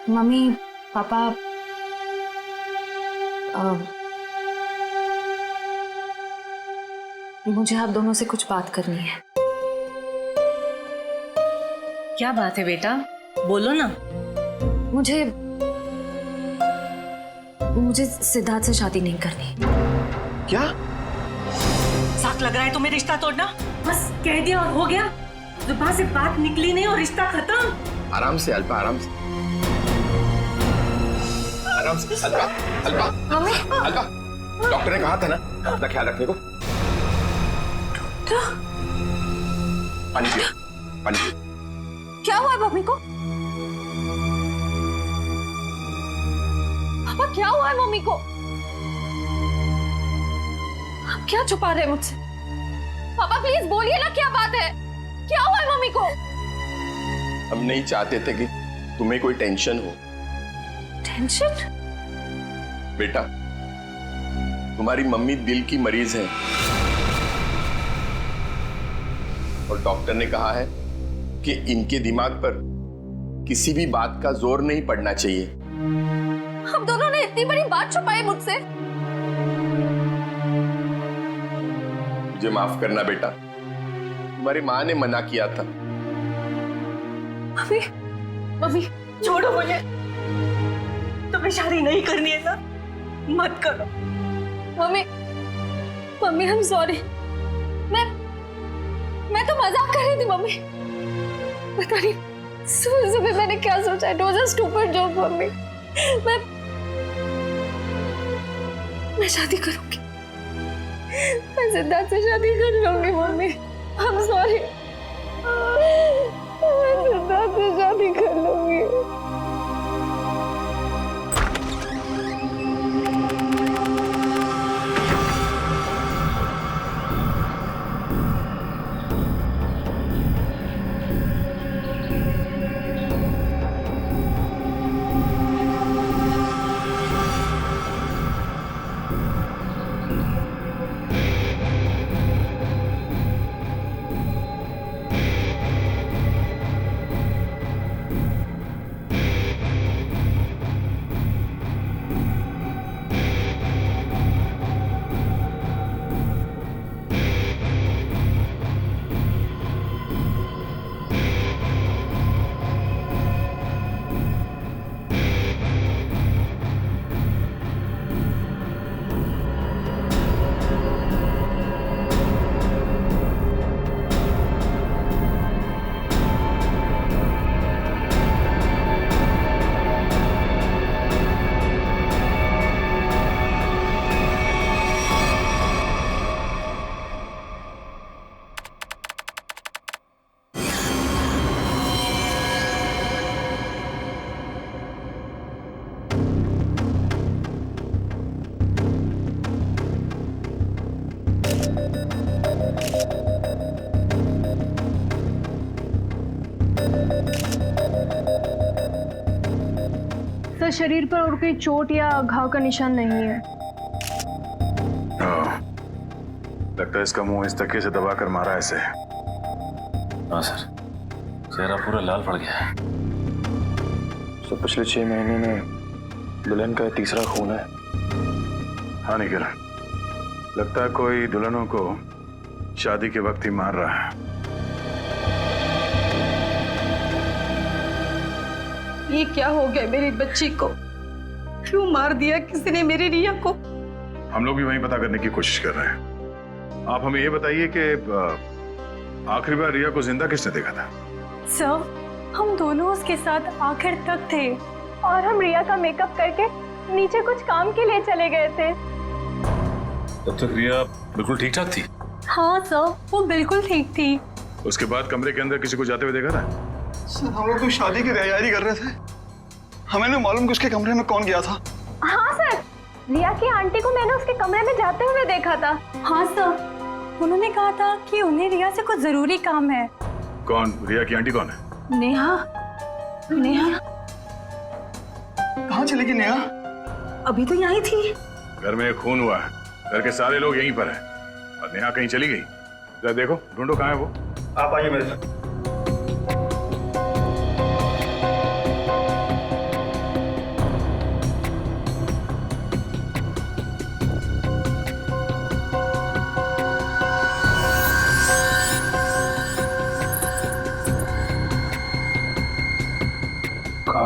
Mummy papa मुझे आप दोनों से कुछ बात करनी है। क्या बात है बेटा, बोलो ना। मुझे सिद्धार्थ से शादी नहीं करनी। क्या? साथ लग रहा है तुम्हें रिश्ता तोड़ना? बस कह दिया और हो गया, जुबान से बात निकली नहीं और रिश्ता खत्म। आराम से अल्पा, आराम से, आराम से। अल्पा, अल्पा, अल्पा, डॉक्टर ने कहा था ना अपना ख्याल रखने को। पानी पियो, पानी पियो। क्या हुआ है मम्मी को? पापा क्या हुआ है मम्मी को? आप क्या छुपा रहे हैं मुझसे? पापा प्लीज बोलिए ना, क्या बात है? क्या हुआ है मम्मी को? हम नहीं चाहते थे कि तुम्हें कोई टेंशन हो। टेंशन? बेटा, तुम्हारी मम्मी दिल की मरीज है और डॉक्टर ने कहा है कि इनके दिमाग पर किसी भी बात का जोर नहीं पड़ना चाहिए। हम दोनों ने इतनी बड़ी बात छुपाई मुझसे। मुझे माफ करना बेटा, तुम्हारी माँ ने मना किया था। मम्मी, मम्मी छोड़ो मुझे, तुम्हें शादी नहीं करनी है ना, मत करो। Mummy, mummy I am sorry. मैं तो मजाक कर रही थी मम्मी। पता नहीं सुबह सुबह मैंने क्या सोचा। It was a stupid joke mummy. मैं शादी करूंगी, मैं सिद्धार्थ से शादी कर लूंगी मम्मी। आई एम सॉरी, मैं सिद्धार्थ से शादी कर लूंगी। सर, शरीर पर और कोई चोट या घाव का निशान नहीं है। लगता है इसका मुंह इस धक्के से दबाकर मारा है इसे। हाँ सर, चेहरा पूरा लाल पड़ गया है। तो पिछले 6 महीने में दुल्हन का तीसरा खून है। हाँ निखिल, लगता है कोई दुल्हनों को शादी के वक्त ही मार रहा है। ये क्या हो गया मेरी बच्ची को? क्यों मार दिया किसी ने मेरी रिया को? हम लोग भी वही पता करने की कोशिश कर रहे हैं। आप हमें ये बताइए कि आखिरी बार रिया को जिंदा किसने देखा था? सर, हम दोनों उसके साथ आखिर तक थे और हम रिया का मेकअप करके नीचे कुछ काम के लिए चले गए थे। तब तक रिया बिल्कुल ठीक ठाक थी? हाँ सर, वो बिल्कुल ठीक थी। उसके बाद कमरे के अंदर किसी को जाते हुए देखा था? सर, हम लोग तो शादी की तैयारी कर रहे थे, हमें नहीं मालूम कि उसके कमरे में कौन गया था। हाँ सर, रिया की आंटी को मैंने उसके कमरे में जाते हुए देखा था। हाँ सर, उन्होंने कहा था कि उन्हें रिया से कुछ जरूरी काम है। कौन? रिया की आंटी कौन है? नेहा। नेहा कहाँ चली गई नेहा? अभी तो यहीं थी। घर में एक खून हुआ है, घर के सारे लोग यहीं पर हैं और नेहा कहीं चली गई। जरा देखो, ढूंढो कहाँ है वो। आप आइए मेरे साथ।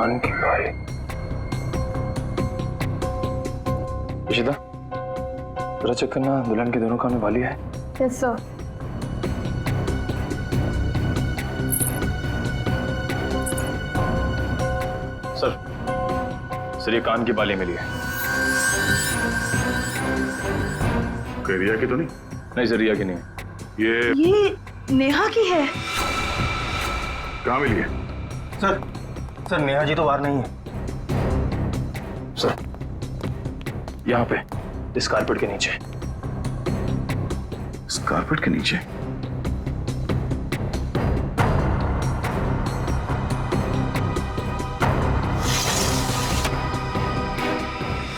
कान की बाली। इशिता, जरा चेक करना दुल्हन के दोनों कान में बाली है। Yes sir. सर ये कान की बाली मिली है। कोई रिया की तो नहीं? नहीं सर, रिया की नहीं है। ये नेहा की है। कहाँ मिली है? सर नेहा जी तो बाहर नहीं है। सर यहाँ पे इस कारपेट के नीचे। इस कारपेट के नीचे?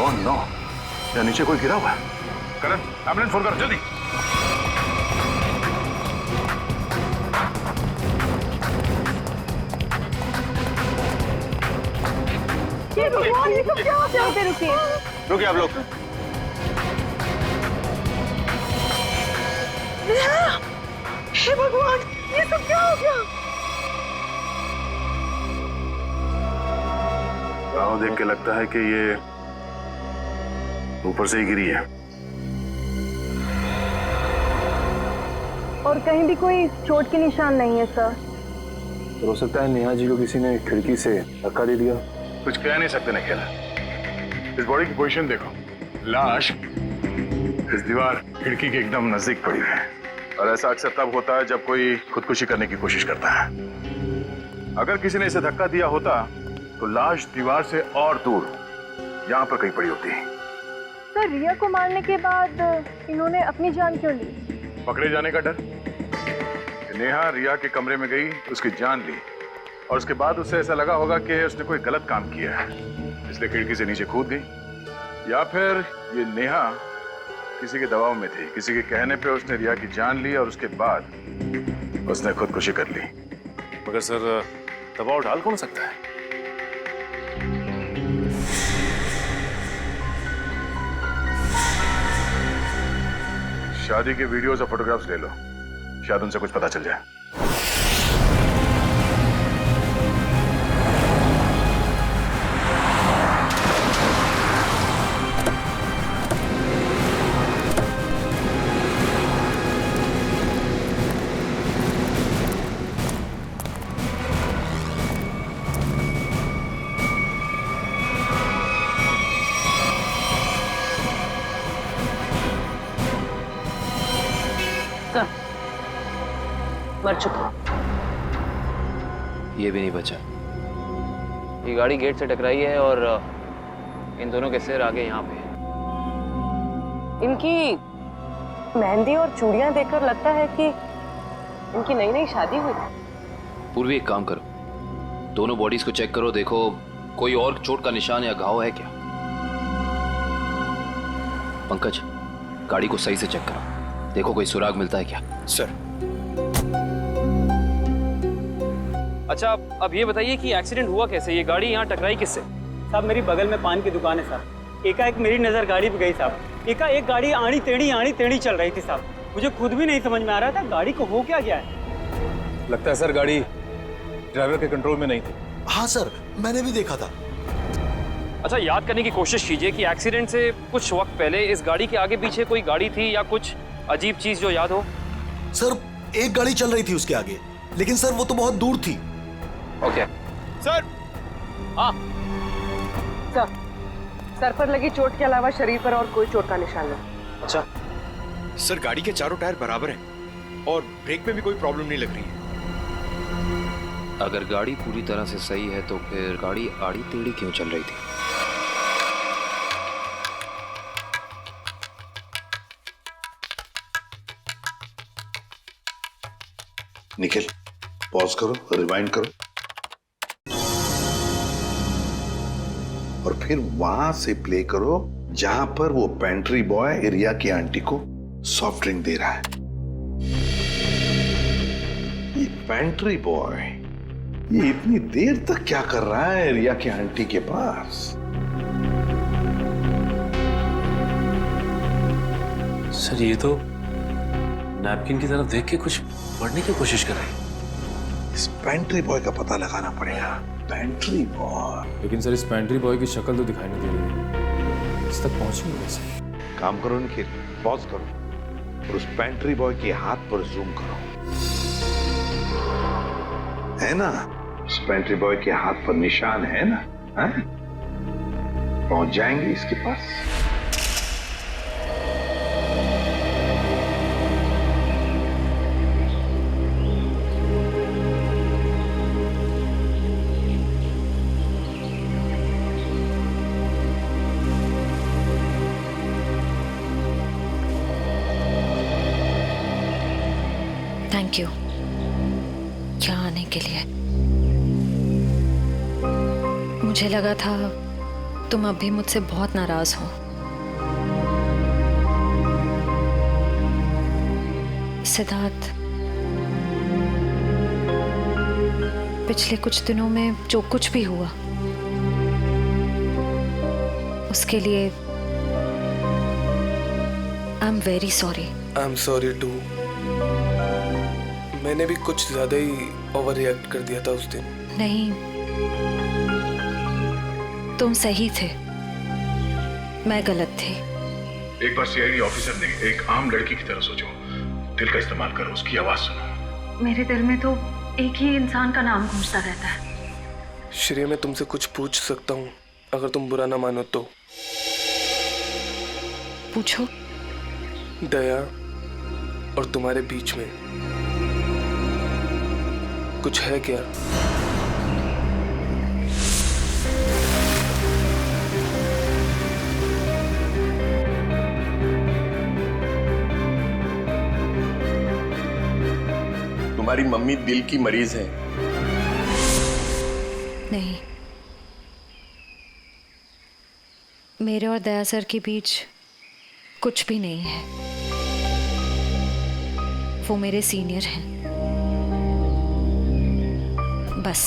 ओह नो, यहाँ नीचे कोई गिरा हुआ है। करण, एम्बुलेंस फोन करो जल्दी। ये सब क्या हो गया? रुकिए। रुकिए आप लोग। हे भगवान, ये सब क्या हो गया? गाँव देख के लगता है कि ये ऊपर से ही गिरी है। और कहीं भी कोई चोट के निशान नहीं है सर। तो हो सकता है नेहा जी को किसी ने खिड़की से धक्का दे दिया। कुछ कह नहीं सकते निखिल। इस बॉडी की पोजीशन देखो, लाश इस दीवार खिड़की के एकदम नजदीक पड़ी है। और ऐसा अक्सर तब होता है जब कोई खुदकुशी करने की कोशिश करता है। अगर किसी ने इसे धक्का दिया होता तो लाश दीवार से और दूर यहाँ पर कहीं पड़ी होती। सर रिया को मारने के बाद इन्होंने अपनी जान क्यों ली? पकड़े जाने का डर। नेहा रिया के कमरे में गई, उसकी जान ली और उसके बाद उसे ऐसा लगा होगा कि उसने कोई गलत काम किया है, इसलिए खिड़की से नीचे कूद गई। या फिर ये नेहा किसी के दबाव में थी, किसी के कहने पे उसने रिया की जान ली और उसके बाद उसने खुदकुशी कर ली। मगर सर दबाव डाल कौन सकता है? शादी के वीडियोस और फोटोग्राफ्स ले लो, शायद उनसे कुछ पता चल जाए। मर चुका। ये भी नहीं बचा। ये गाड़ी गेट से टकराई है और इन दोनों के सिर आगे यहाँ पे। इनकी मेहंदी और चूड़ियां देखकर लगता है कि इनकी नई नई शादी हुई। पूर्वी एक काम करो, दोनों बॉडीज को चेक करो, देखो कोई और चोट का निशान या घाव है क्या। पंकज, गाड़ी को सही से चेक करो, देखो कोई सुराग मिलता है क्या। सर अच्छा अब ये बताइए कि एक्सीडेंट हुआ कैसे? ये गाड़ी यहाँ टकराई किससे? साहब मेरी बगल में पान की दुकान है साहब। एकाएक मेरी नजर गाड़ी पे गई साहब। एकाएक गाड़ी आड़ी टेढ़ी चल रही थी साहब। मुझे खुद भी नहीं समझ में आ रहा था गाड़ी को हो क्या गया है। लगता है सर गाड़ी ड्राइवर के कंट्रोल में नहीं थी। हाँ सर, मैंने भी देखा था। अच्छा याद करने की कोशिश कीजिए कि एक्सीडेंट से कुछ वक्त पहले इस गाड़ी के आगे पीछे कोई गाड़ी थी या कुछ अजीब चीज जो याद हो। सर एक गाड़ी चल रही थी उसके आगे, लेकिन सर वो तो बहुत दूर थी। Okay sir. हाँ सर पर लगी चोट के अलावा शरीर पर और कोई चोट का निशान नहीं। अच्छा सर गाड़ी के चारों टायर बराबर हैं और ब्रेक में भी कोई प्रॉब्लम नहीं लग रही है। अगर गाड़ी पूरी तरह से सही है तो फिर गाड़ी आड़ी टेढ़ी क्यों चल रही थी? निखिल पॉज करो, रिवाइंड करो और फिर वहां से प्ले करो जहां पर वो पेंट्री बॉय रिया की आंटी को सॉफ्ट ड्रिंक दे रहा है। ये पेंट्री बॉय ये इतनी देर तक क्या कर रहा है रिया की आंटी के पास? सर ये तो नैपकिन की तरफ देख के कुछ पढ़ने की कोशिश कर रहे हैं। इस पेंट्री बॉय का पता लगाना पड़ेगा। Pantry boy. लेकिन सर इस पेंट्री बॉय की शक्ल तो दिखाई नहीं दे रही, इस तक पहुंची कैसे? काम करो निखिल, पॉज करो और उस पेंट्री बॉय के हाथ पर जूम करो। है ना, उस पेंट्री बॉय के हाथ पर निशान है ना? है? पहुंच जाएंगे इसके पास। थैंक यू यहाँ आने के लिए। मुझे लगा था तुम अब भी मुझसे बहुत नाराज हो। सिद्धार्थ, पिछले कुछ दिनों में जो कुछ भी हुआ उसके लिए I am very sorry. I am sorry too. मैंने भी कुछ ज्यादा ही ओवर रिएक्ट कर दिया था उस दिन। नहीं, तुम सही थे, मैं गलत थी। एक बार सीआईडी ऑफिसर ने एक आम लड़की की तरह सोचो, दिल का इस्तेमाल करो, उसकी आवाज सुनो। मेरे दिल में तो एक ही इंसान का नाम गूंजता रहता है। श्रेया, मैं तुमसे कुछ पूछ सकता हूँ अगर तुम बुरा ना मानो तो? पूछो। दया और तुम्हारे बीच में कुछ है क्या? तुम्हारी मम्मी दिल की मरीज है। नहीं, मेरे और दया सर के बीच कुछ भी नहीं है। वो मेरे सीनियर हैं, बस।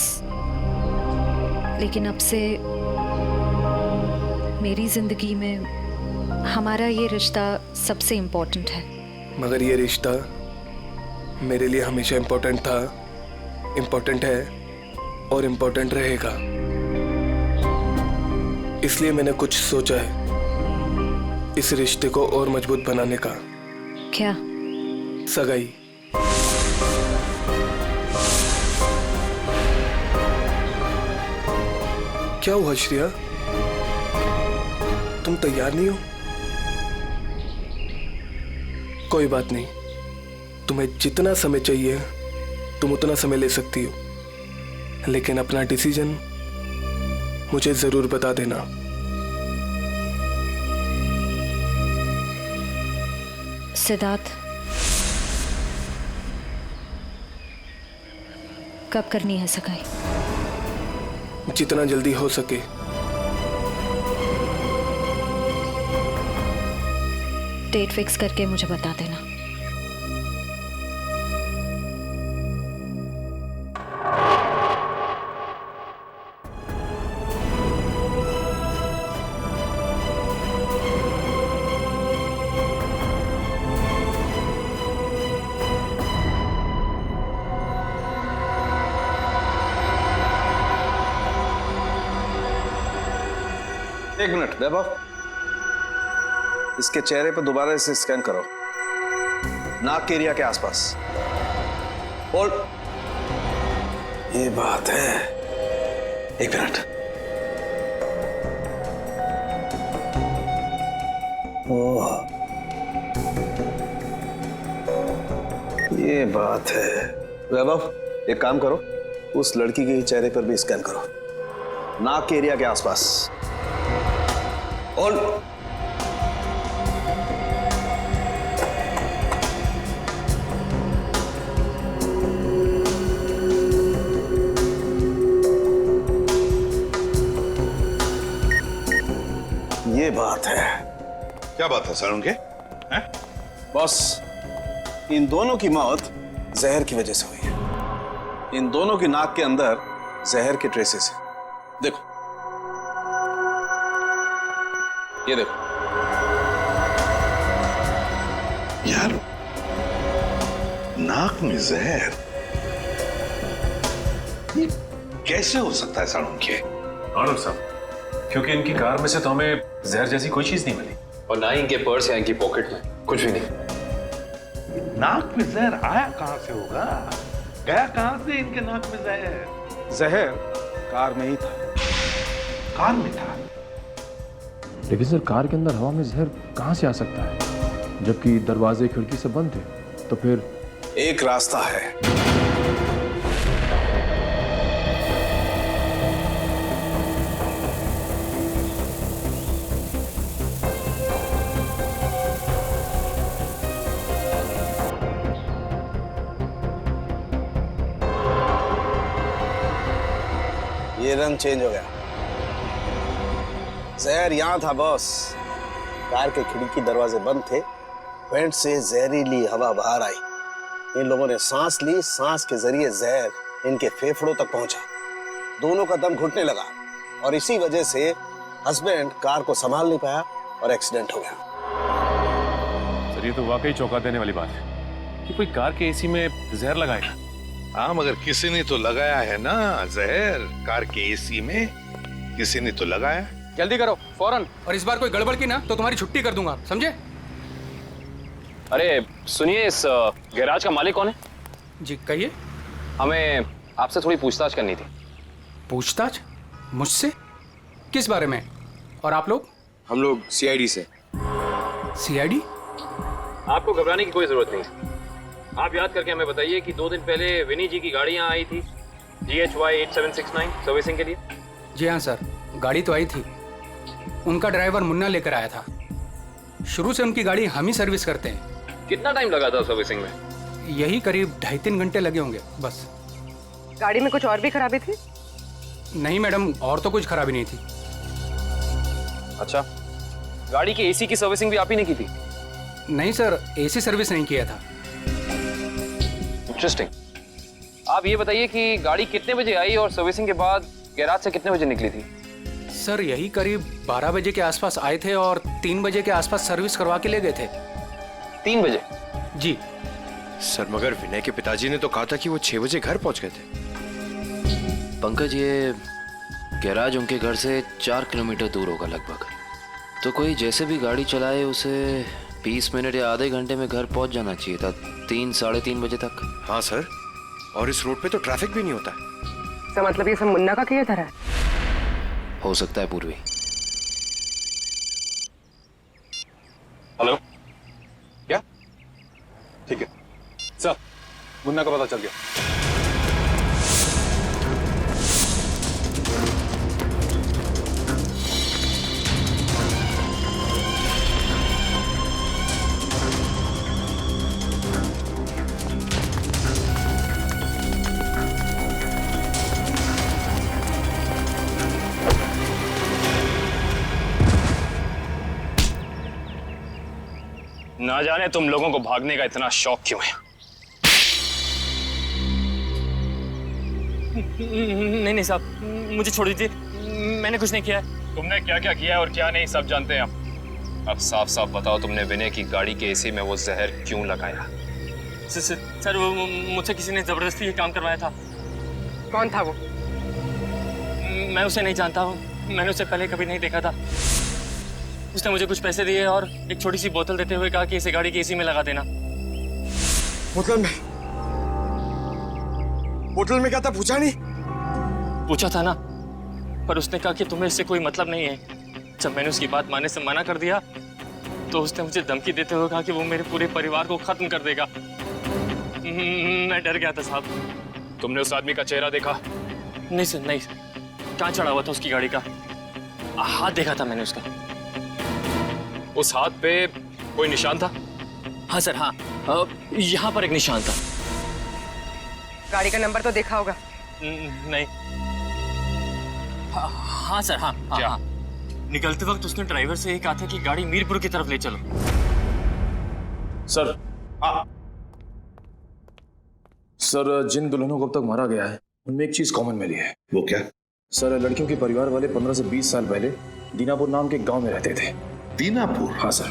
लेकिन अब से मेरी जिंदगी में हमारा ये रिश्ता सबसे इम्पोर्टेंट है। मगर ये रिश्ता मेरे लिए हमेशा इम्पोर्टेंट था, इम्पोर्टेंट है और इम्पोर्टेंट रहेगा। इसलिए मैंने कुछ सोचा है इस रिश्ते को और मजबूत बनाने का। क्या? सगाई। क्या हुआ श्रेया, तुम तैयार नहीं हो? कोई बात नहीं, तुम्हें जितना समय चाहिए तुम उतना समय ले सकती हो, लेकिन अपना डिसीजन मुझे जरूर बता देना। सिद्धार्थ, कब करनी है सगाई? जितना जल्दी हो सके। डेट फिक्स करके मुझे बता देना। एक मिनट वैभव, इसके चेहरे पर दोबारा से स्कैन करो, नाक के एरिया के आसपास। होल्ड। ये बात है, एक मिनट। ओह, ये बात है। वैभव, एक काम करो, उस लड़की के चेहरे पर भी स्कैन करो, नाक के एरिया के आसपास। होल्ड। ये बात है। क्या बात है सर उनके? बॉस, इन दोनों की मौत जहर की वजह से हुई है। इन दोनों की नाक के अंदर जहर के ट्रेसेस हैं। देखो, ये देखो। यार, नाक में जहर, कैसे हो सकता है साड़ुंखे? हाँ डॉक्टर साहब, क्योंकि इनकी कार में से तो हमें जहर जैसी कोई चीज नहीं मिली, और ना ही इनके पर्स या इनकी पॉकेट में कुछ भी नहीं। नाक में जहर आया कहां से होगा? गया कहां से इनके नाक में जहर? जहर कार में ही था। कार में था? लेकिन सर कार के अंदर हवा में जहर कहाँ से आ सकता है, जबकि दरवाजे खिड़की सब बंद थे? तो फिर एक रास्ता है। ये रंग चेंज हो गया। जहर यहां था बॉस। कार के खिड़की दरवाजे बंद थे, वेंट से जहरीली हवा बाहर आई। इन लोगों ने सांस ली, सांस के जरिए जहर इनके फेफड़ों तक पहुंचा। दोनों का दम घुटने लगा और इसी वजह से हस्बैंड कार को संभाल नहीं पाया और एक्सीडेंट हो गया। सर ये तो वाकई चौंका देने वाली बात है कि कोई कार के एसी में जहर लगाएगा। हाँ, मगर किसी ने तो लगाया है ना जहर। कार के एसी में किसी ने तो लगाया। जल्दी करो फौरन, और इस बार कोई गड़बड़ की ना तो तुम्हारी छुट्टी कर दूंगा, समझे? अरे सुनिए, इस गैराज का मालिक कौन है? जी कहिए। हमें आपसे थोड़ी पूछताछ करनी थी। पूछताछ? मुझसे? किस बारे में? और आप लोग? हम लोग सीआईडी से। सीआईडी? आपको घबराने की कोई जरूरत नहीं। आप याद करके हमें बताइए कि 2 दिन पहले विनी जी की गाड़ी यहाँ आई थी GHY 8769 सर्विसिंग के लिए। जी हाँ सर, गाड़ी तो आई थी। उनका ड्राइवर मुन्ना लेकर आया था। शुरू से उनकी गाड़ी हम ही सर्विस करते हैं। कितना टाइम लगा था सर्विसिंग में? यही करीब 2.5-3 घंटे लगे होंगे बस। गाड़ी में कुछ और भी खराबी थी? नहीं मैडम, और तो कुछ खराबी नहीं थी। अच्छा, गाड़ी की एसी की सर्विसिंग भी आप ही ने की थी? नहीं सर, एसी सर्विस नहीं किया था। इंटरेस्टिंग। आप ये बताइए कि गाड़ी कितने बजे आई और सर्विसिंग के बाद गैराज से कितने बजे निकली थी? सर यही करीब 12 बजे के आसपास आए थे और 3 बजे के आसपास सर्विस करवा के ले गए थे। 3 बजे? जी सर, मगर विनय के पिताजी ने तो कहा था कि वो 6 बजे घर पहुंच गए थे। पंकज, ये गैराज उनके घर से 4 किलोमीटर दूर होगा लगभग। तो कोई जैसे भी गाड़ी चलाए उसे 20 मिनट या आधे घंटे में घर पहुंच जाना चाहिए था, 3-3:30 बजे तक। हाँ सर, और इस रोड पे तो ट्रैफिक भी नहीं होता। सर मतलब ये सब मुन्ना का किया था? हो सकता है पूर्वी। हेलो, क्या? ठीक है सर, मुन्ना का पता चल गया। ना जाने तुम लोगों को भागने का इतना शौक क्यों है। नहीं साहब, मुझे छोड़ दीजिए, मैंने कुछ नहीं किया है। तुमने क्या क्या किया है और क्या नहीं सब जानते हैं हम। अब साफ साफ बताओ, तुमने विनय की गाड़ी के एसी में वो जहर क्यों लगाया? सर वो मुझसे किसी ने जबरदस्ती ये काम करवाया था। कौन था वो? मैं उसे नहीं जानता हूँ, मैंने उसे पहले कभी नहीं देखा था। उसने मुझे कुछ पैसे दिए और एक छोटी सी बोतल देते हुए कहा कि इसे गाड़ी की एसी में लगा देना। बोतल में क्या था पूछा नहीं? पूछा था ना, पर उसने कहा कि तुम्हें इससे कोई मतलब नहीं है। जब मैंने उसकी बात मानने से मना कर दिया तो उसने मुझे धमकी देते हुए कहा कि वो मेरे पूरे परिवार को खत्म कर देगा। मैं डर गया था साहब। तुमने उस आदमी का चेहरा देखा? नहीं सर, नहीं। कहाँ चढ़ा हुआ था उसकी गाड़ी का? हाथ देखा था मैंने उसका। उस हाथ पे कोई निशान था? हाँ सर, हाँ, यहाँ पर एक निशान था। गाड़ी का नंबर तो देखा होगा? नहीं। हाँ सर, हाँ, क्या? हाँ। निकलते वक्त उसने ड्राइवर से ये कहा था कि गाड़ी मीरपुर की तरफ ले चलो। सर, सर जिन दुल्हनों को अब तक मारा गया है उनमें एक चीज कॉमन मिली है। वो क्या? सर, लड़कियों के परिवार वाले 15 से 20 साल पहले दीनापुर नाम के गांव में रहते थे। दीनापुर? हाँ सर।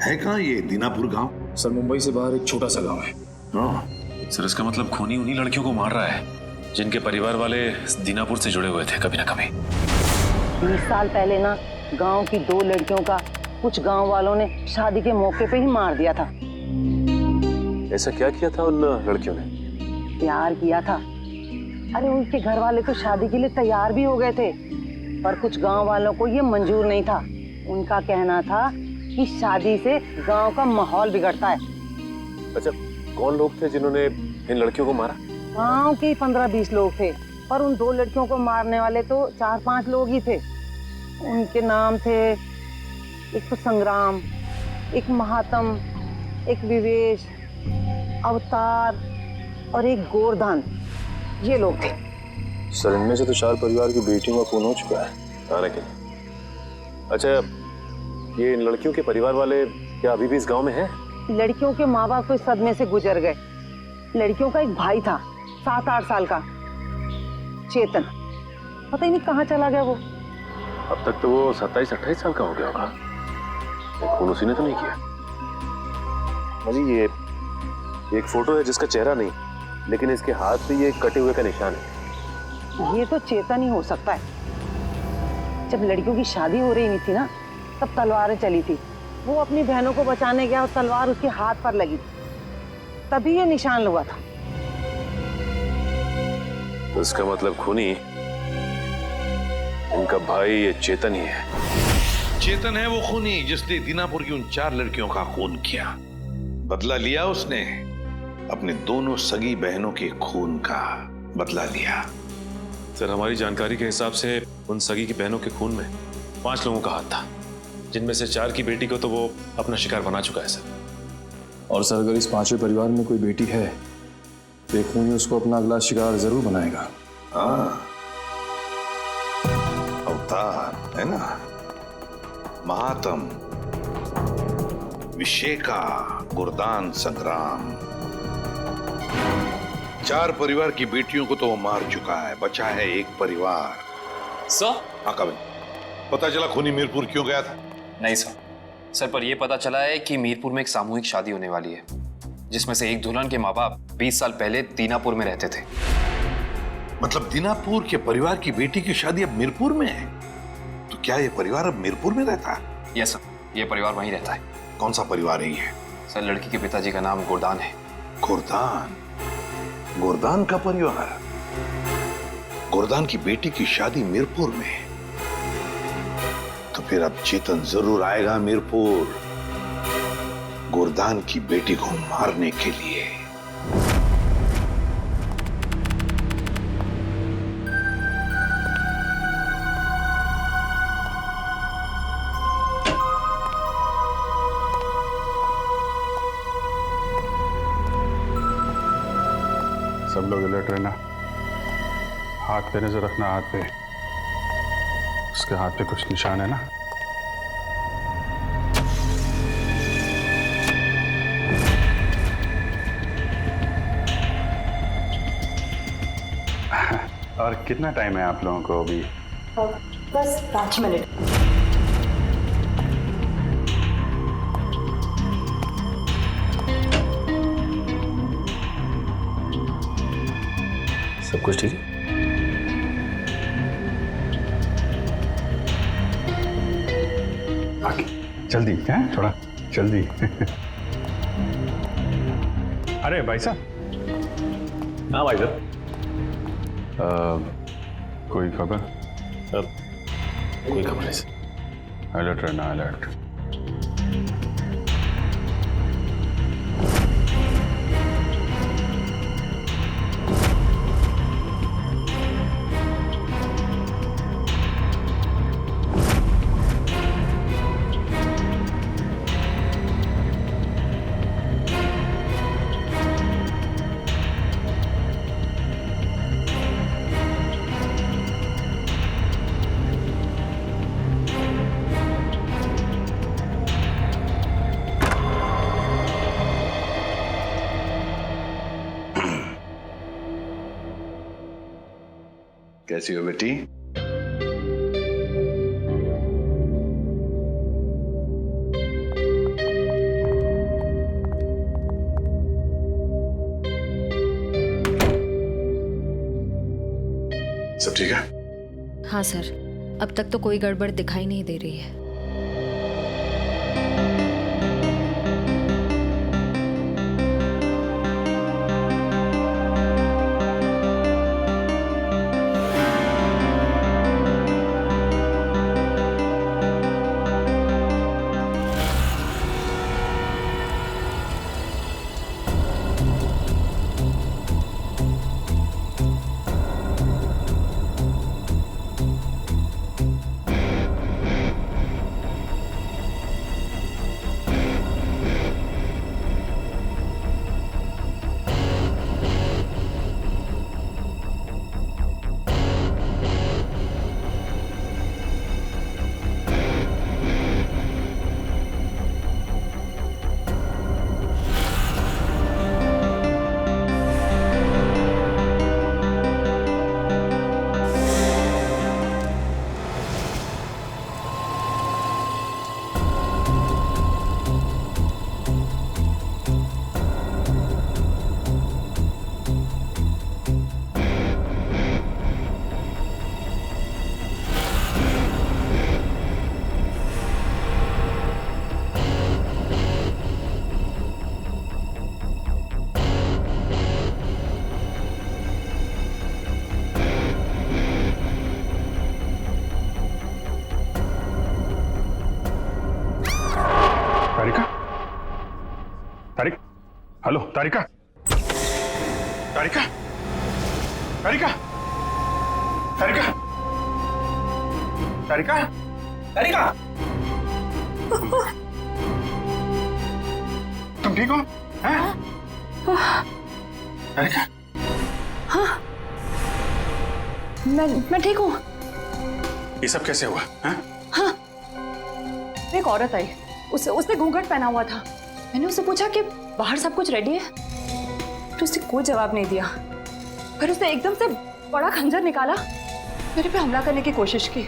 है कहाँ ये दीनापुर गांव? सर, मुंबई से बाहर एक छोटा सा गांव है। हाँ सर, इसका मतलब खूनी उन्हीं लड़कियों को मार रहा है जिनके परिवार वाले दीनापुर से जुड़े हुए थे कभी ना कभी। 20 साल पहले ना गांव की 2 लड़कियों का कुछ गांव वालों ने शादी के मौके पे ही मार दिया था। ऐसा क्या किया था उन लड़कियों ने? प्यार किया था। अरे उनके घर वाले तो शादी के लिए तैयार भी हो गए थे, पर कुछ गांव वालों को ये मंजूर नहीं था। उनका कहना था कि शादी से गांव का माहौल बिगड़ता है। अच्छा, कौन लोग थे जिन्होंने इन लड़कियों को मारा? गांव के 15-20 लोग थे, पर उन 2 लड़कियों को मारने वाले तो 4-5 लोग ही थे। उनके नाम थे, एक तो संग्राम, एक महात्म, एक विवेश, अवतार और एक गोरधान। ये लोग थे। सर, इनमें से तो 4 परिवार की बेटियों का खून हो चुका है। हाँ, लेकिन अच्छा, ये इन लड़कियों के परिवार वाले क्या अभी भी इस गांव में हैं? लड़कियों के माँ बाप तो इस सदमे से गुजर गए। लड़कियों का एक भाई था 7-8 साल का, चेतन। पता ही नहीं कहाँ चला गया वो। अब तक तो वो 27-28 साल का हो गया होगा। खून उसी ने तो नहीं किया। अजी, ये एक फोटो है जिसका चेहरा नहीं, लेकिन इसके हाथ पे ये कटे हुए का निशान है। ये तो चेतन ही हो सकता है। जब लड़कियों की शादी हो रही नहीं थी ना, तब तलवारें चली थी। वो अपनी बहनों को बचाने गया और तलवार उसके हाथ पर लगी, तभी ये निशान हुआ था। तो इसका मतलब खूनी इनका भाई ये चेतन ही है। चेतन है वो खूनी जिसने दीनापुर की उन 4 लड़कियों का खून किया। बदला लिया उसने, अपने दोनों सगी बहनों के खून का बदला लिया। सर, हमारी जानकारी के हिसाब से उन सगी की बहनों के खून में 5 लोगों का हाथ था, जिनमें से 4 की बेटी को तो वो अपना शिकार बना चुका है सर। और सर, अगर इस 5वें परिवार में कोई बेटी है तो एक खूनी उसको अपना अगला शिकार जरूर बनाएगा। हाँ, अवतार है ना, महात्म, विशेका, गुरदान, संग्राम। 4 परिवार की बेटियों को तो वो मार चुका है, बचा है एक परिवार। सर? हाँ कविन, पता चला खूनी मीरपुर क्यों गया था? नहीं सर, पर यह पता चला है कि मीरपुर में एक सामूहिक शादी होने वाली है, जिसमें से एक दुल्हन के माँ बाप 20 साल पहले दीनापुर में रहते थे। मतलब दीनापुर के परिवार की बेटी की शादी अब मीरपुर में है? तो क्या ये परिवार अब मीरपुर में रहता है? यस सर, ये परिवार वहीं रहता है। कौन सा परिवार है ये? सर, लड़की के पिताजी का नाम गोरदान है। गोरदान? गोरदान का परिवार? गोरदान की बेटी की शादी मीरपुर में? तो फिर अब चेतन जरूर आएगा मीरपुर, गोरदान की बेटी को मारने के लिए। सब लोग अलर्ट रहना। हाथ पे नजर रखना, हाथ पे। उसके हाथ पे कुछ निशान है ना? और कितना टाइम है आप लोगों को अभी? बस 5 मिनट। सब कुछ ठीक है? जल्दी है, थोड़ा जल्दी। अरे भाई साहब। हाँ भाई साहब। कोई खबर? कोई खबर नहीं सर। अलर्ट रहना, अलर्ट। कैसी हो बेटी? सब ठीक है? हाँ सर, अब तक तो कोई गड़बड़ दिखाई नहीं दे रही है। हेलो तारिका, तारिका, तारिका, तारिका, तारिका, तारिका, तुम ठीक हो? हैं? तारिका, हाँ, मैं ठीक हूँ। ये सब कैसे हुआ? हैं? हाँ, एक औरत आई, उसने घूंघट पहना हुआ था। मैंने उससे पूछा कि बाहर सब कुछ रेडी है, तो उसने कोई जवाब नहीं दिया। फिर उसने एकदम से बड़ा खंजर निकाला, मेरे पे हमला करने की कोशिश की।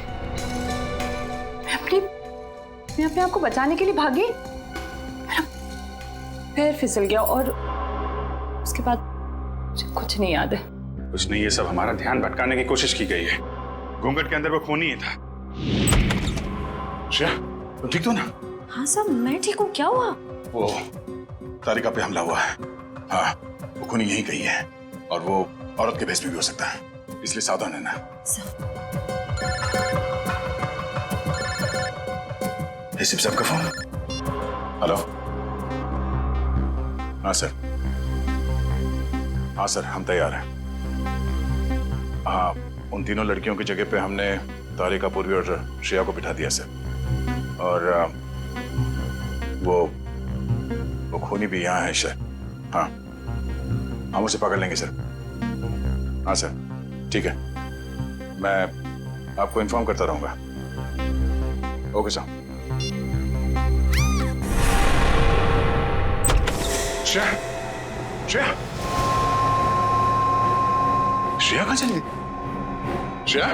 मैं अपने आप को बचाने के लिए भागी, मेरा पैर फिसल गया और उसके बाद मुझे कुछ नहीं याद है। कुछ नहीं, ये सब हमारा ध्यान भटकाने की कोशिश की गई है। घूंघट के अंदर वो खून ही था। श्रेया, तुम ठीक हो ना? हाँ सब, मैं ठीक हूँ। क्या हुआ? वो तारिका पे हमला हुआ है। हाँ, वो खूनी यहीं कहीं है और वो औरत के भेष में भी हो सकता है, इसलिए सावधान रहना। एसीपी साहब का फोन। हेलो। हाँ सर, हाँ सर, हम तैयार हैं। हाँ, उन तीनों लड़कियों की जगह पे हमने तारिका, पूर्वी और श्रेया को बिठा दिया सर। और वो खूनी भी यहाँ है सर। हाँ, हम उसे पकड़ लेंगे सर। हाँ सर, ठीक है, मैं आपको इन्फॉर्म करता रहूंगा। Okay sir. श्रेया, श्रेया, श्रेया कहाँ चली गई? श्रेया,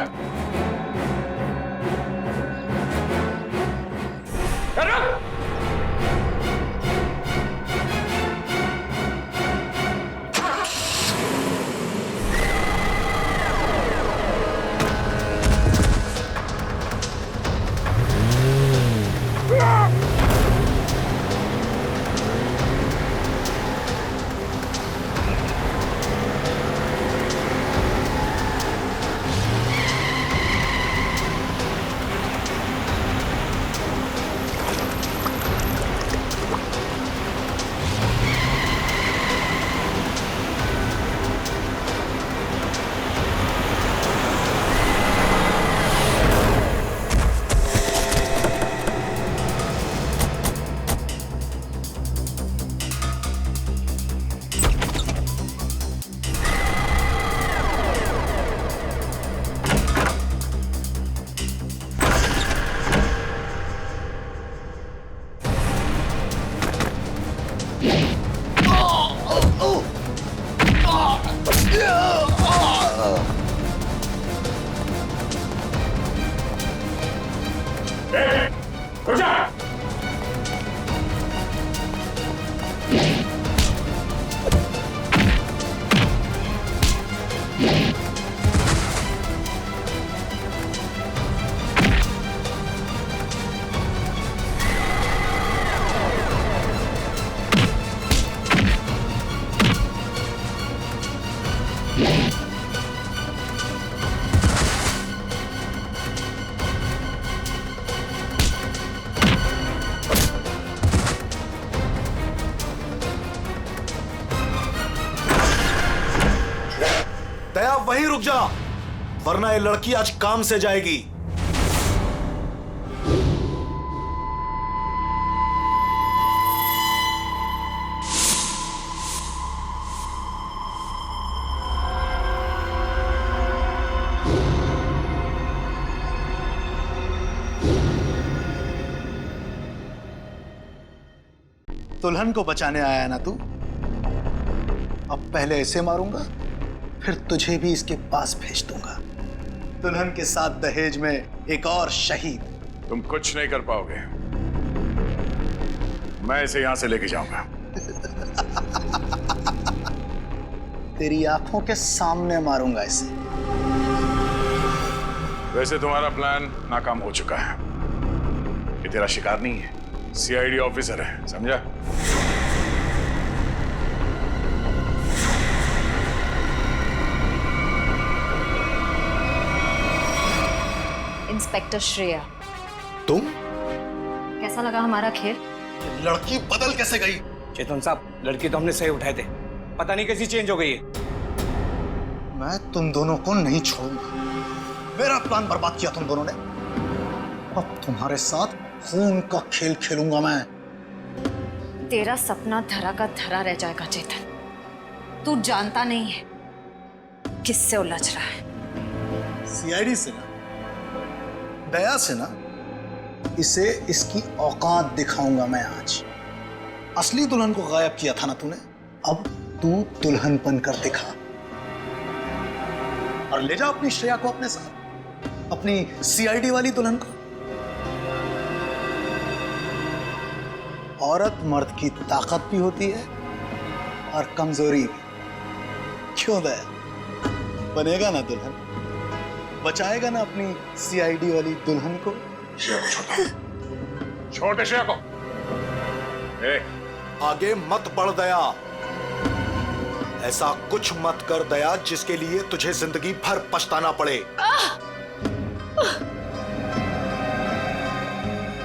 दया वहीं रुक जा, वरना ये लड़की आज काम से जाएगी। दुल्हन को बचाने आया है ना तू? अब पहले ऐसे मारूंगा, फिर तुझे भी इसके पास भेज दूंगा। दुल्हन के साथ दहेज में एक और शहीद। तुम कुछ नहीं कर पाओगे, मैं इसे यहां से लेके जाऊंगा। तेरी आंखों के सामने मारूंगा इसे। वैसे तुम्हारा प्लान नाकाम हो चुका है। ये तेरा शिकार नहीं है, सीआईडी ऑफिसर है, समझा? इंस्पेक्टर श्रेया, तुम? कैसा लगा हमारा खेल? लड़की बदल कैसे गई? चेतन साहब, लड़की तो हमने सही उठाए थे, पता नहीं कैसी चेंज हो गई है। मैं तुम दोनों को नहीं छोड़ूंगा। मेरा प्लान बर्बाद किया तुम दोनों ने, अब तुम्हारे साथ खून का खेल खेलूंगा मैं। तेरा सपना धरा का धरा रह जाएगा चेतन। तू जानता नहीं है किससे उलझ रहा है। सीआईडी से ना, दया से ना, इसे इसकी औकात दिखाऊंगा मैं आज। असली दुल्हन को गायब किया था ना तूने, अब तू दुल्हन बनकर दिखा और ले जा अपनी श्रेया को अपने साथ, अपनी सीआईडी वाली दुल्हन को। औरत मर्द की ताकत भी होती है और कमजोरी भी। क्यों दया, बनेगा ना दुल्हन? बचाएगा ना अपनी सीआईडी वाली दुल्हन को? छोटे श्रेया को। आगे मत बढ़ दया, ऐसा कुछ मत कर दया जिसके लिए तुझे जिंदगी भर पछताना पड़े।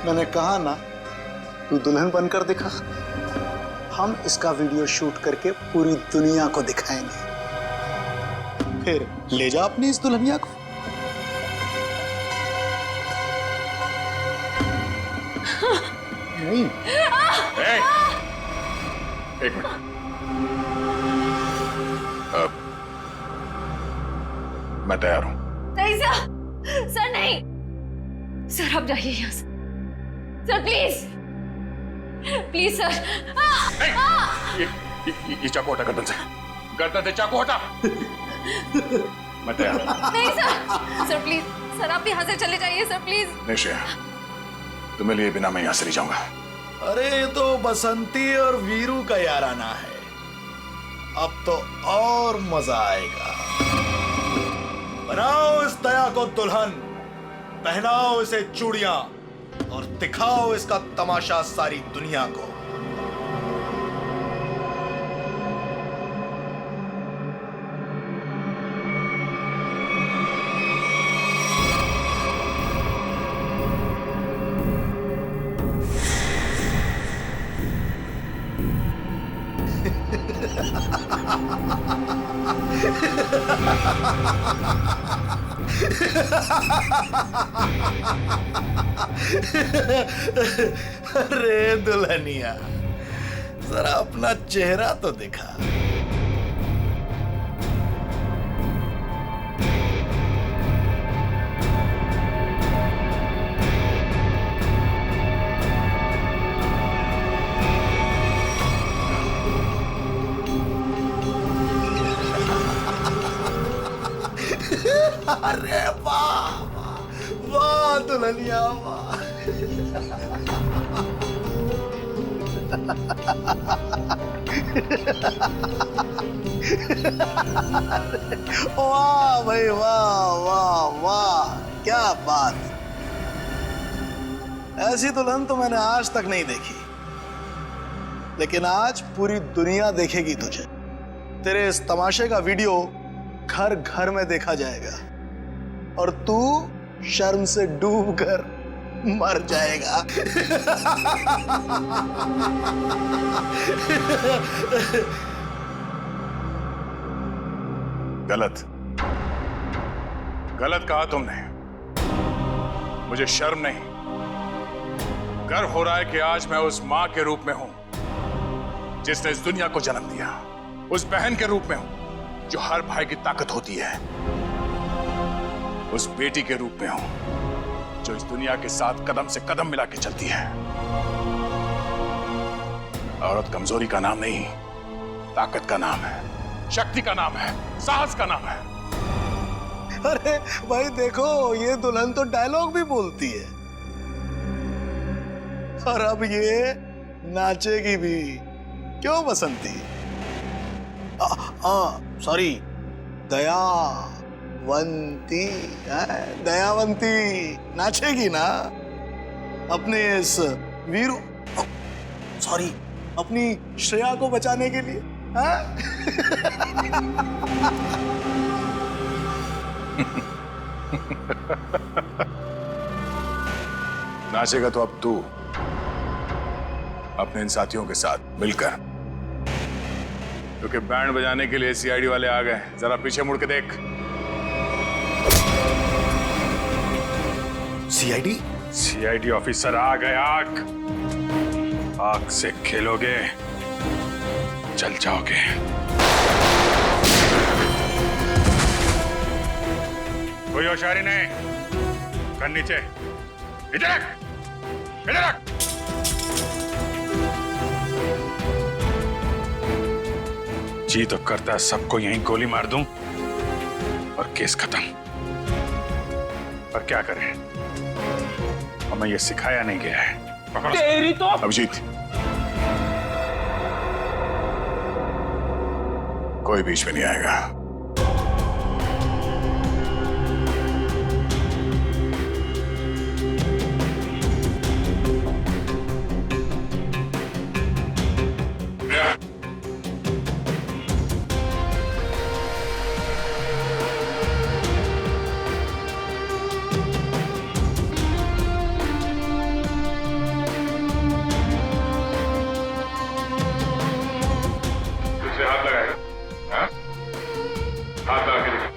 मैंने कहा ना, तू दुल्हन बनकर दिखा, हम इसका वीडियो शूट करके पूरी दुनिया को दिखाएंगे। फिर ले जा अपनी इस दुल्हनिया को। नहीं। एक मिनट, मैं तैयार हूं। नहीं सर, सर नहीं, सर आप जाइए यहाँ से, सर प्लीज, प्लीज सर। ये चाकू हटा गर्दन से, गर्दन से चाकू हटा। मैं तैयार हूं। नहीं सर, सर प्लीज, सर आप यहाँ से चले जाइए सर प्लीज। नहीं श्रेया, तुम्हें लिए बिना मैं यहां से नहीं जाऊंगा। अरे ये तो बसंती और वीरू का याराना है, अब तो और मजा आएगा। बनाओ इस दया को दुल्हन, पहनाओ इसे चूड़ियां और दिखाओ इसका तमाशा सारी दुनिया को। अरे दुल्हनिया, जरा अपना चेहरा तो दिखा। अरे वाह वाह दुल्हनिया वाह। वाह भाई वाह वाह वाह, क्या बात। ऐसी दुल्हन तो मैंने आज तक नहीं देखी, लेकिन आज पूरी दुनिया देखेगी तुझे। तेरे इस तमाशे का वीडियो घर घर में देखा जाएगा और तू शर्म से डूब कर मर जाएगा। गलत गलत कहा तुमने। मुझे शर्म नहीं, गर्व हो रहा है कि आज मैं उस मां के रूप में हूं जिसने इस दुनिया को जन्म दिया, उस बहन के रूप में हूं जो हर भाई की ताकत होती है, उस बेटी के रूप में हूं जो इस दुनिया के साथ कदम से कदम मिला के चलती है। औरत कमजोरी का नाम नहीं, ताकत का नाम है, शक्ति का नाम है, साहस का नाम है। अरे भाई देखो, ये दुल्हन तो डायलॉग भी बोलती है और अब ये नाचेगी भी। क्यों बसंती? सॉरी, दयावंती। दयावंती नाचेगी ना अपने इस वीरू, सॉरी, अपनी श्रेया को बचाने के लिए। नाचेगा तो अब तू अपने इन साथियों के साथ मिलकर, क्योंकि बैंड बजाने के लिए सीआईडी वाले आ गए। जरा पीछे मुड़ के देख। सीआईडी? सीआईडी ऑफिसर आ गए। आग से खेलोगे, जल जाओगे। कोई होशियारी नहीं। कर नीचे, इधर रख, इधर रख। जी तो करता है सबको यहीं गोली मार दूं और केस खत्म, पर क्या करें, हमें ये सिखाया नहीं गया है। पकड़ो। तेरी तो अभिजीत, कोई बीच में नहीं आएगा। हाथ लगाएगा, हाँ? हाथ लगा के देखो।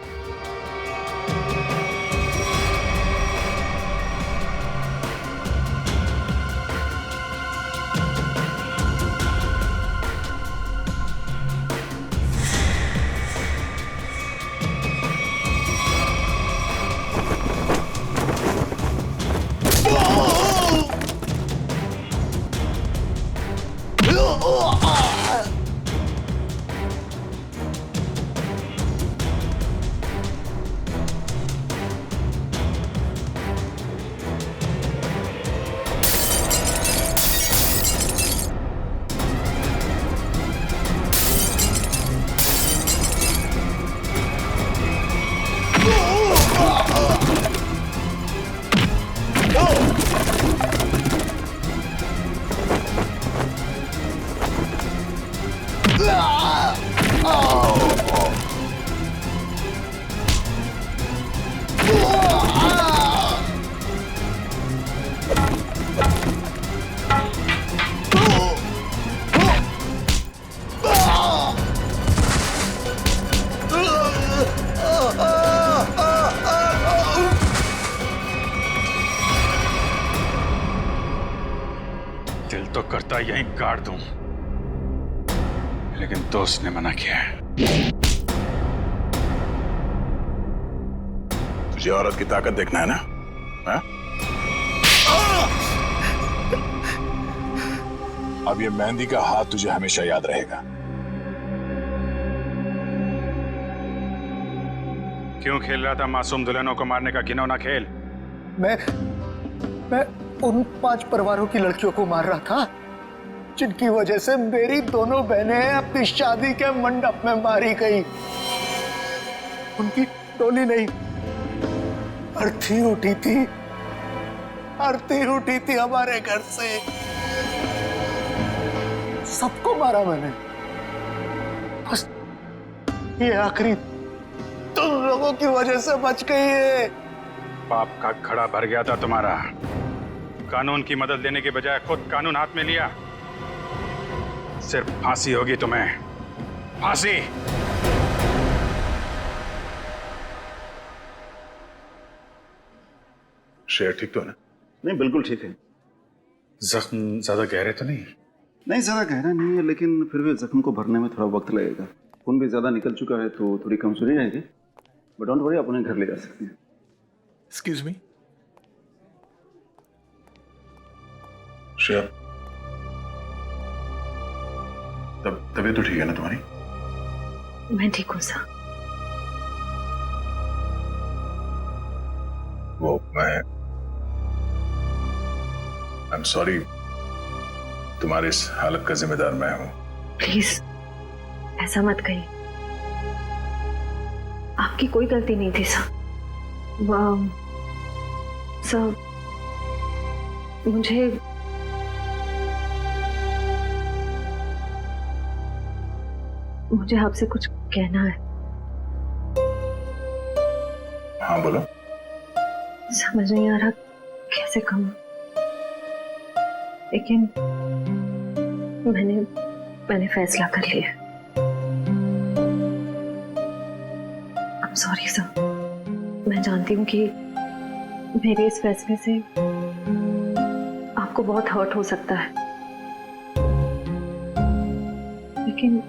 दिल तो करता यहीं काट दूं, लेकिन दोस्त ने मना किया है। तुझे औरत की ताकत देखना है ना? हा? अब ये मेहंदी का हाथ तुझे हमेशा याद रहेगा। क्यों खेल रहा था मासूम दुल्हनों को मारने का घिनौना खेल? मैं उन 5 परिवारों की लड़कियों को मार रहा था जिनकी वजह से मेरी दोनों बहनें अपनी शादी के मंडप में मारी गई। उनकी डोली नहीं, अर्थी उठी थी, अर्थी उठी थी हमारे घर से। सबको मारा मैंने, बस ये लोगों की वजह से बच गई है। पाप का घड़ा भर गया था तुम्हारा। कानून की मदद लेने के बजाय खुद कानून हाथ में लिया। सिर्फ फांसी होगी तुम्हें, फांसी। शेर ठीक तो है ना? नहीं, बिल्कुल ठीक है। जख्म ज्यादा गहरे तो नहीं? नहीं, ज्यादा गहरा नहीं है, लेकिन फिर भी जख्म को भरने में थोड़ा वक्त लगेगा। खून भी ज्यादा निकल चुका है तो थोड़ी कमजोरी रहेगी, बट डोंट वरी, आप उन्हें घर ले जा सकते हैं। एक्सक्यूज मी श्रेया, तबीयत तो ठीक है ना तुम्हारी? मैं ठीक हूँ सर। वो आई एम सॉरी, तुम्हारी इस हालत का जिम्मेदार मैं हूं। प्लीज ऐसा मत कहिए, आपकी कोई गलती नहीं थी सर। सर मुझे आपसे कुछ कहना है। हाँ बोलो। समझ नहीं आ रहा कैसे कहूँ, लेकिन मैंने फैसला कर लिया। I'm sorry सर, मैं जानती हूँ कि मेरे इस फैसले से आपको बहुत हर्ट हो सकता है, लेकिन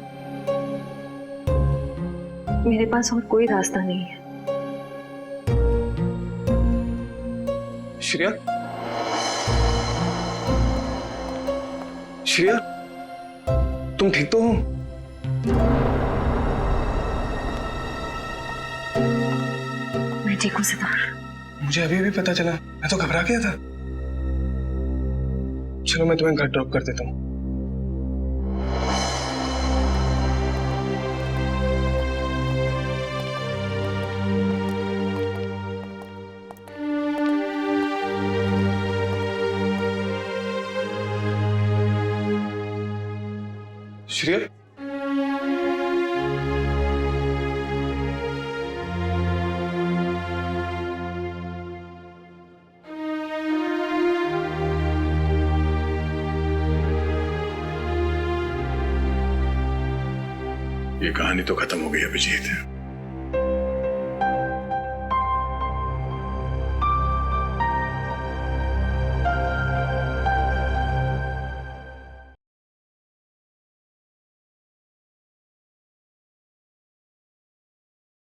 मेरे पास और कोई रास्ता नहीं है। श्रेया, श्रेया, तुम ठीक तो हो? मैं ठीक हूँ सिद्धार्थ। मुझे अभी भी पता चला, मैं तो घबरा गया था। चलो मैं तुम्हें घर ड्रॉप कर देता हूँ। श्रेया, ये कहानी तो खत्म हो गई अभिजीत।